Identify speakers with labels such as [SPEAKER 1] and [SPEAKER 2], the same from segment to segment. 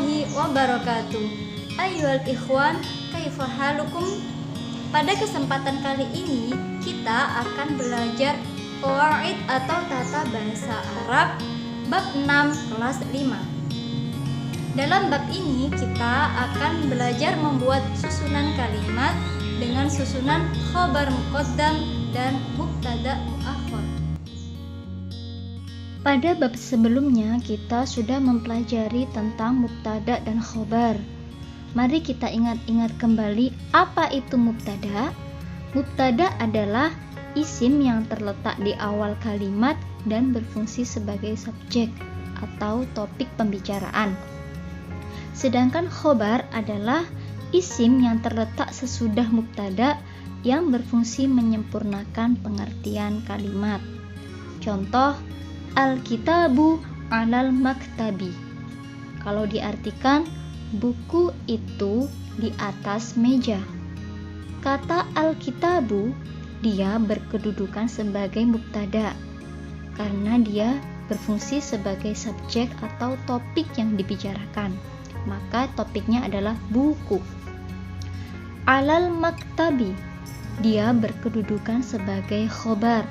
[SPEAKER 1] warahmatullahi wabarakatuh. Ayyuhal ikhwan, kaifa halukum? Pada kesempatan kali ini kita akan belajar qawaid atau tata bahasa Arab bab 6 kelas 5. Dalam bab ini kita akan belajar membuat susunan kalimat dengan susunan khobar muqaddam dan mubtada muakhar. Pada bab sebelumnya kita sudah mempelajari tentang mubtada dan khobar. Mari kita ingat-ingat kembali apa itu mubtada. Mubtada adalah isim yang terletak di awal kalimat dan berfungsi sebagai subjek atau topik pembicaraan. Sedangkan khobar adalah isim yang terletak sesudah mubtada yang berfungsi menyempurnakan pengertian kalimat. Contoh, Al-kitabu alal maktabi. Kalau diartikan, buku itu di atas meja. Kata al-kitabu, dia berkedudukan sebagai mubtada karena dia berfungsi sebagai subjek atau topik yang dibicarakan. Maka topiknya adalah buku. Alal maktabi, dia berkedudukan sebagai khobar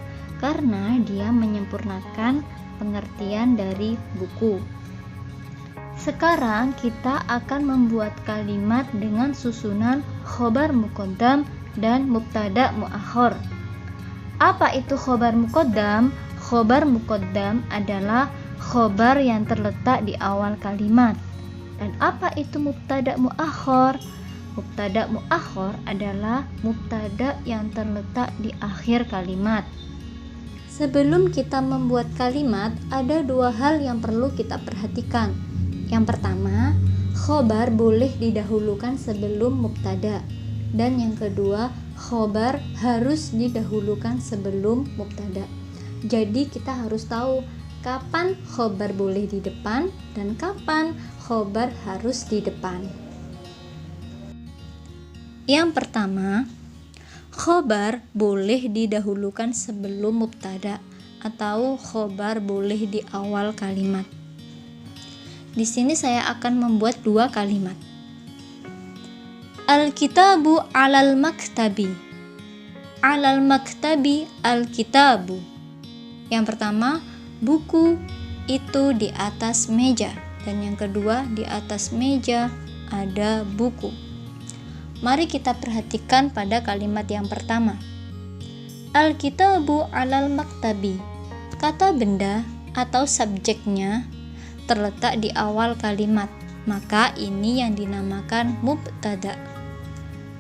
[SPEAKER 1] karena dia menyempurnakan pengertian dari buku. Sekarang kita akan membuat kalimat dengan susunan khobar muqaddam dan mubtada muakhar. Apa itu khobar muqaddam? Khobar muqaddam adalah khobar yang terletak di awal kalimat. Dan apa itu mubtada muakhar? Mubtada muakhar adalah mubtada yang terletak di akhir kalimat. Sebelum kita membuat kalimat, ada dua hal yang perlu kita perhatikan. Yang pertama, khobar boleh didahulukan sebelum mubtada. Dan yang kedua, khobar harus didahulukan sebelum mubtada. Jadi kita harus tahu kapan khobar boleh di depan dan kapan khobar harus di depan. Yang pertama, khobar boleh didahulukan sebelum mubtada atau khobar boleh di awal kalimat. Di sini saya akan membuat dua kalimat. Al-kitabu alal maktabi. Alal maktabi al-kitabu. Yang pertama, buku itu di atas meja. Dan yang kedua, di atas meja ada buku. Mari kita perhatikan pada kalimat yang pertama. Al-kitabu alal maktabi. Kata benda atau subjeknya terletak di awal kalimat, maka ini yang dinamakan mubtada.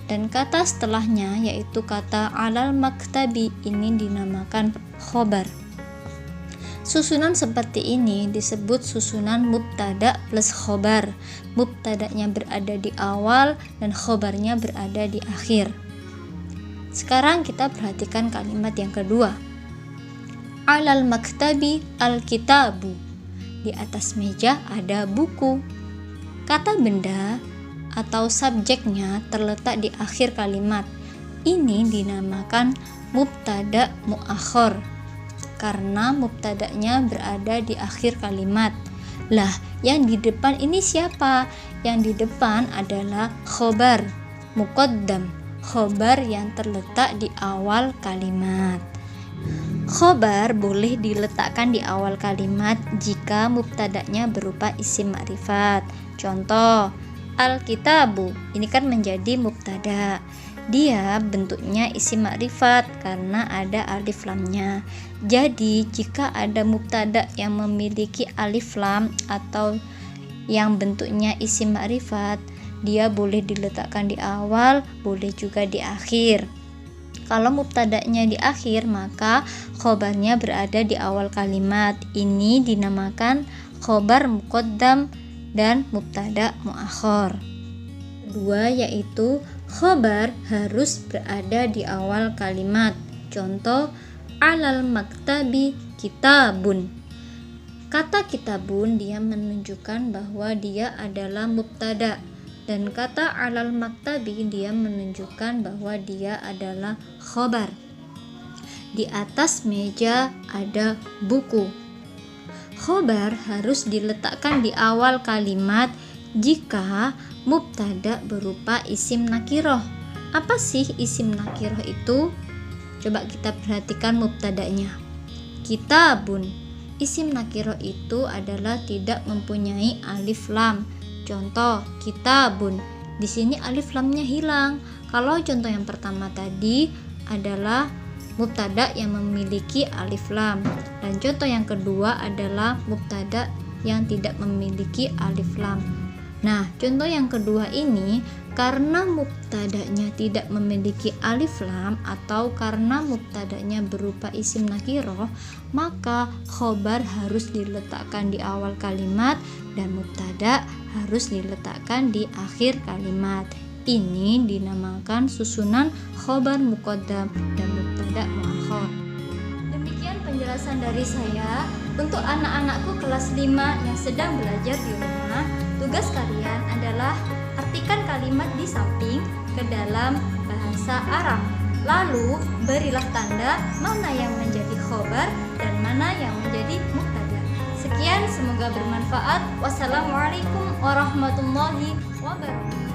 [SPEAKER 1] Dan kata setelahnya yaitu kata alal maktabi ini dinamakan khobar. Susunan seperti ini disebut susunan mubtada plus khobar. Mubtadanya berada di awal dan khobarnya berada di akhir. Sekarang kita perhatikan kalimat yang kedua. Alal maktabi al-kitabu. Di atas meja ada buku. Kata benda atau subjeknya terletak di akhir kalimat. Ini dinamakan mubtada muakhar karena mubtadanya berada di akhir kalimat. Lah, yang di depan ini siapa? Yang di depan adalah khobar muqaddam, khobar yang terletak di awal kalimat. Khobar boleh diletakkan di awal kalimat jika mubtadanya berupa isim ma'rifat. Contoh, al-kitabu ini kan menjadi mubtada. Dia bentuknya isim ma'rifat karena ada alif lamnya. Jadi jika ada mubtada yang memiliki alif lam atau yang bentuknya isim ma'rifat, dia boleh diletakkan di awal, boleh juga di akhir. Kalau mubtadanya di akhir, maka khobarnya berada di awal kalimat. Ini dinamakan khobar muqaddam dan mubtada muakhar. Kedua yaitu khobar harus berada di awal kalimat. Contoh, alal maktabi kitabun. Kata kitabun dia menunjukkan bahwa dia adalah mubtada. Dan kata alal maktabi dia menunjukkan bahwa dia adalah khobar. Di atas meja ada buku. Khobar harus diletakkan di awal kalimat jika mubtada berupa isim nakiroh. Apa sih isim nakiroh itu? Coba kita perhatikan mubtadanya. Kitabun. Isim nakiroh itu adalah tidak mempunyai alif lam. Contoh, kitabun. Di sini alif lamnya hilang. Kalau contoh yang pertama tadi adalah mubtada yang memiliki alif lam, dan contoh yang kedua adalah mubtada yang tidak memiliki alif lam. Nah, contoh yang kedua ini karena mubtadanya tidak memiliki alif lam atau karena mubtadanya berupa isim nakiroh, maka khobar harus diletakkan di awal kalimat dan mubtada harus diletakkan di akhir kalimat. Ini dinamakan susunan khobar muqaddam dan mubtada muakhar. Demikian penjelasan dari saya. Untuk anak-anakku kelas 5 yang sedang belajar di rumah, tugas kalian adalah artikan kalimat di samping ke dalam bahasa Arab. Lalu berilah tanda mana yang menjadi khobar dan mana yang menjadi mubtada. Sekian, semoga bermanfaat. Wassalamualaikum warahmatullahi wabarakatuh.